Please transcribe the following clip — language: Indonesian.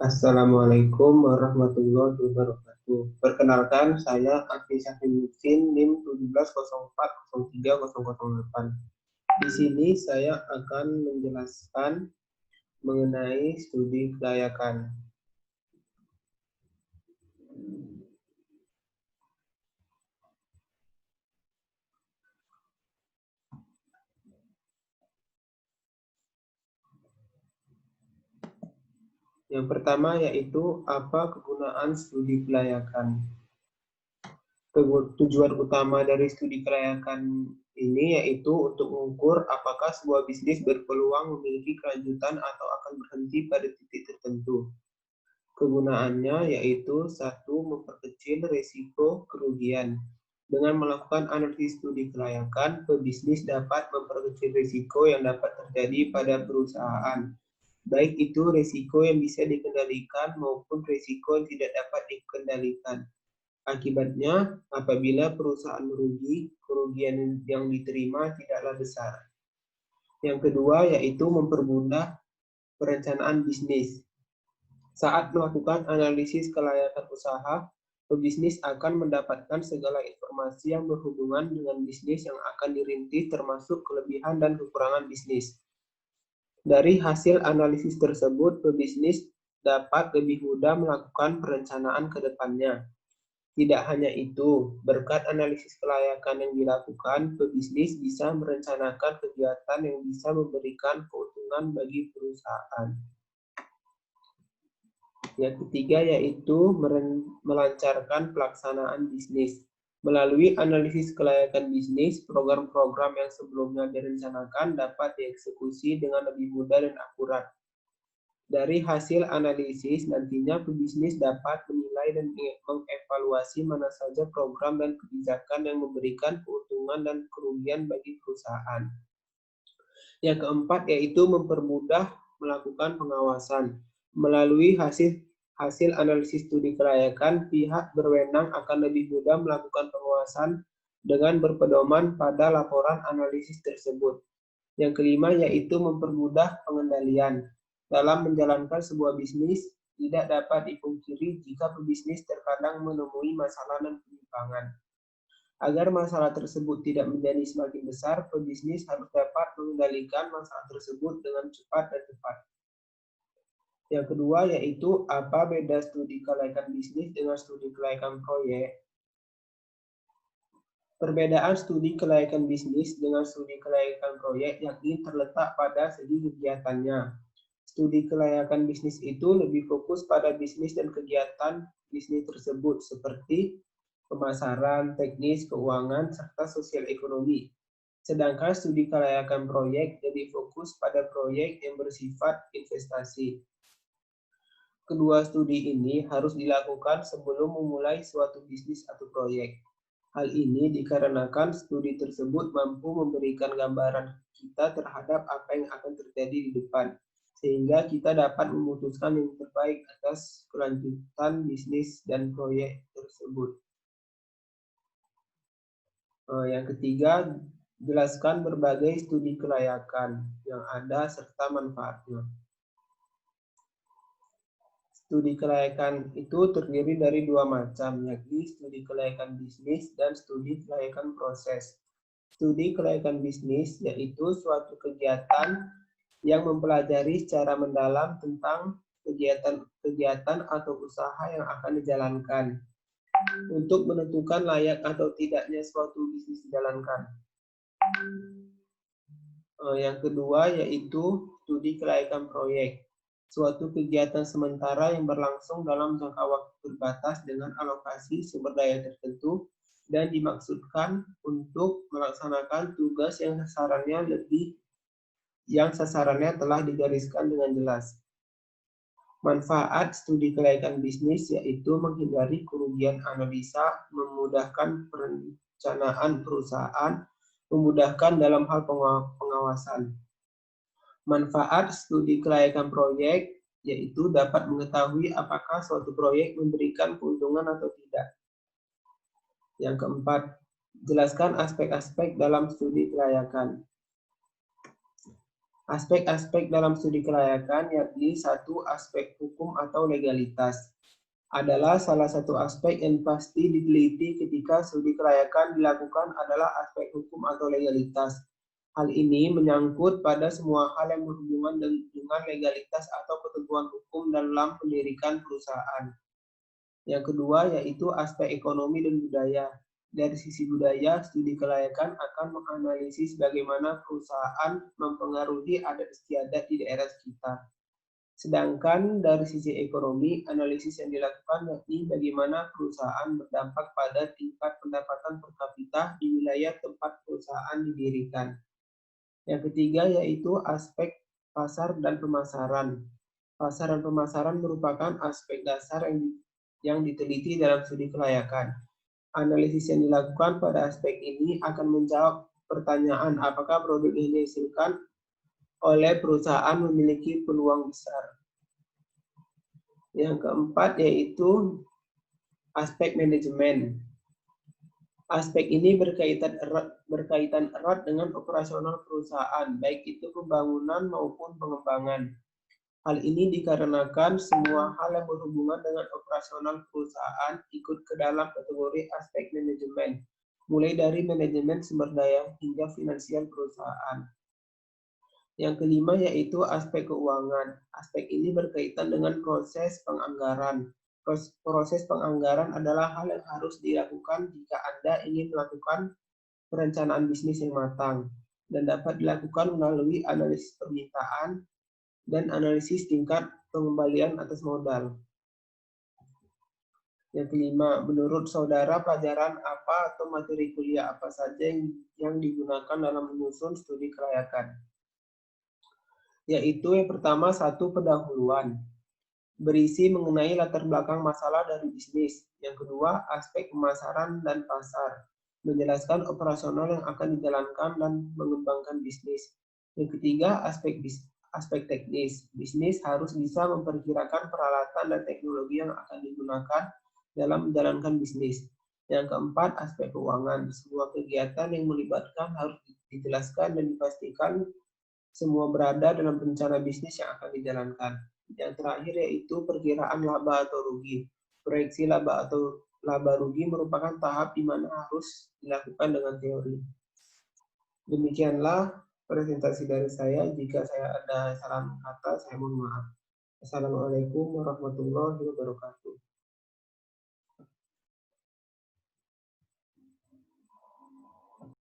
Assalamualaikum warahmatullahi wabarakatuh. Perkenalkan, saya Akhi Syafrinuddin, NIM 17040308. Di sini saya akan menjelaskan mengenai studi kelayakan. Yang pertama yaitu apa kegunaan studi kelayakan. Tujuan utama dari studi kelayakan ini yaitu untuk mengukur apakah sebuah bisnis berpeluang memiliki kelanjutan atau akan berhenti pada titik tertentu. Kegunaannya yaitu satu, memperkecil risiko kerugian. Dengan melakukan analisis studi kelayakan, pebisnis dapat memperkecil risiko yang dapat terjadi pada perusahaan, baik itu risiko yang bisa dikendalikan maupun risiko yang tidak dapat dikendalikan. Akibatnya, apabila perusahaan merugi, kerugian yang diterima tidaklah besar. Yang kedua yaitu mempermudah perencanaan bisnis. Saat melakukan analisis kelayakan usaha, pebisnis akan mendapatkan segala informasi yang berhubungan dengan bisnis yang akan dirintis termasuk kelebihan dan kekurangan bisnis. Dari hasil analisis tersebut, pebisnis dapat lebih mudah melakukan perencanaan ke depannya. Tidak hanya itu, berkat analisis kelayakan yang dilakukan, pebisnis bisa merencanakan kegiatan yang bisa memberikan keuntungan bagi perusahaan. Yang ketiga yaitu melancarkan pelaksanaan bisnis. Melalui analisis kelayakan bisnis, program-program yang sebelumnya direncanakan dapat dieksekusi dengan lebih mudah dan akurat. Dari hasil analisis, nantinya pebisnis dapat menilai dan mengevaluasi mana saja program dan kebijakan yang memberikan keuntungan dan kerugian bagi perusahaan. Yang keempat yaitu mempermudah melakukan pengawasan. Melalui hasil analisis studi kelayakan, pihak berwenang akan lebih mudah melakukan pengawasan dengan berpedoman pada laporan analisis tersebut. Yang kelima yaitu mempermudah pengendalian. Dalam menjalankan sebuah bisnis, tidak dapat dipungkiri jika pebisnis terkadang menemui masalah dan penyimpangan. Agar masalah tersebut tidak menjadi semakin besar, pebisnis harus dapat mengendalikan masalah tersebut dengan cepat dan tepat. Yang kedua yaitu apa beda studi kelayakan bisnis dengan studi kelayakan proyek. Perbedaan studi kelayakan bisnis dengan studi kelayakan proyek yakni terletak pada segi kegiatannya. Studi kelayakan bisnis itu lebih fokus pada bisnis dan kegiatan bisnis tersebut seperti pemasaran, teknis, keuangan, serta sosial ekonomi. Sedangkan studi kelayakan proyek jadi fokus pada proyek yang bersifat investasi. Kedua studi ini harus dilakukan sebelum memulai suatu bisnis atau proyek. Hal ini dikarenakan studi tersebut mampu memberikan gambaran kita terhadap apa yang akan terjadi di depan, sehingga kita dapat memutuskan yang terbaik atas kelanjutan bisnis dan proyek tersebut. Yang ketiga, jelaskan berbagai studi kelayakan yang ada serta manfaatnya. Studi kelayakan itu terdiri dari dua macam, yakni studi kelayakan bisnis dan studi kelayakan proses. Studi kelayakan bisnis yaitu suatu kegiatan yang mempelajari secara mendalam tentang kegiatan atau usaha yang akan dijalankan untuk menentukan layak atau tidaknya suatu bisnis dijalankan. Yang kedua yaitu studi kelayakan proyek, suatu kegiatan sementara yang berlangsung dalam jangka waktu terbatas dengan alokasi sumber daya tertentu dan dimaksudkan untuk melaksanakan tugas yang sasarannya telah digariskan dengan jelas. Manfaat studi kelayakan bisnis yaitu menghindari kerugian analisa, memudahkan perencanaan perusahaan, memudahkan dalam hal pengawasan. Manfaat studi kelayakan proyek yaitu dapat mengetahui apakah suatu proyek memberikan keuntungan atau tidak. Yang keempat, jelaskan aspek-aspek dalam studi kelayakan. Aspek-aspek dalam studi kelayakan yakni satu aspek hukum atau legalitas. Adalah salah satu aspek yang pasti diteliti ketika studi kelayakan dilakukan adalah aspek hukum atau legalitas. Hal ini menyangkut pada semua hal yang berhubungan dengan legalitas atau ketentuan hukum dalam mendirikan perusahaan. Yang kedua yaitu aspek ekonomi dan budaya. Dari sisi budaya, studi kelayakan akan menganalisis bagaimana perusahaan mempengaruhi adat istiadat di daerah sekitar. Sedangkan dari sisi ekonomi, analisis yang dilakukan yakni bagaimana perusahaan berdampak pada tingkat pendapatan per kapita di wilayah tempat perusahaan didirikan. Yang ketiga yaitu aspek pasar dan pemasaran. Pasar dan pemasaran merupakan aspek dasar yang diteliti dalam studi kelayakan. Analisis yang dilakukan pada aspek ini akan menjawab pertanyaan apakah produk yang dihasilkan oleh perusahaan memiliki peluang besar. Yang keempat yaitu aspek manajemen. Aspek ini berkaitan erat dengan operasional perusahaan, baik itu pembangunan maupun pengembangan. Hal ini dikarenakan semua hal yang berhubungan dengan operasional perusahaan ikut ke dalam kategori aspek manajemen, mulai dari manajemen sumber daya hingga finansial perusahaan. Yang kelima yaitu aspek keuangan. Aspek ini berkaitan dengan proses penganggaran. Proses penganggaran adalah hal yang harus dilakukan jika Anda ingin melakukan perencanaan bisnis yang matang dan dapat dilakukan melalui analisis permintaan dan analisis tingkat pengembalian atas modal. Yang kelima, menurut saudara pelajaran apa atau materi kuliah apa saja yang digunakan dalam menyusun studi kelayakan? Yaitu yang pertama satu pendahuluan, berisi mengenai latar belakang masalah dari bisnis. Yang kedua, aspek pemasaran dan pasar, menjelaskan operasional yang akan dijalankan dan mengembangkan bisnis. Yang ketiga, aspek teknis. Bisnis harus bisa memperkirakan peralatan dan teknologi yang akan digunakan dalam menjalankan bisnis. Yang keempat, aspek keuangan. Semua kegiatan yang melibatkan harus dijelaskan dan dipastikan semua berada dalam rencana bisnis yang akan dijalankan. Yang terakhir yaitu perkiraan laba atau rugi. Proyeksi laba atau laba rugi merupakan tahap di mana harus dilakukan dengan teori. Demikianlah presentasi dari saya. Jika saya ada salah kata, saya mohon maaf. Assalamualaikum warahmatullahi wabarakatuh.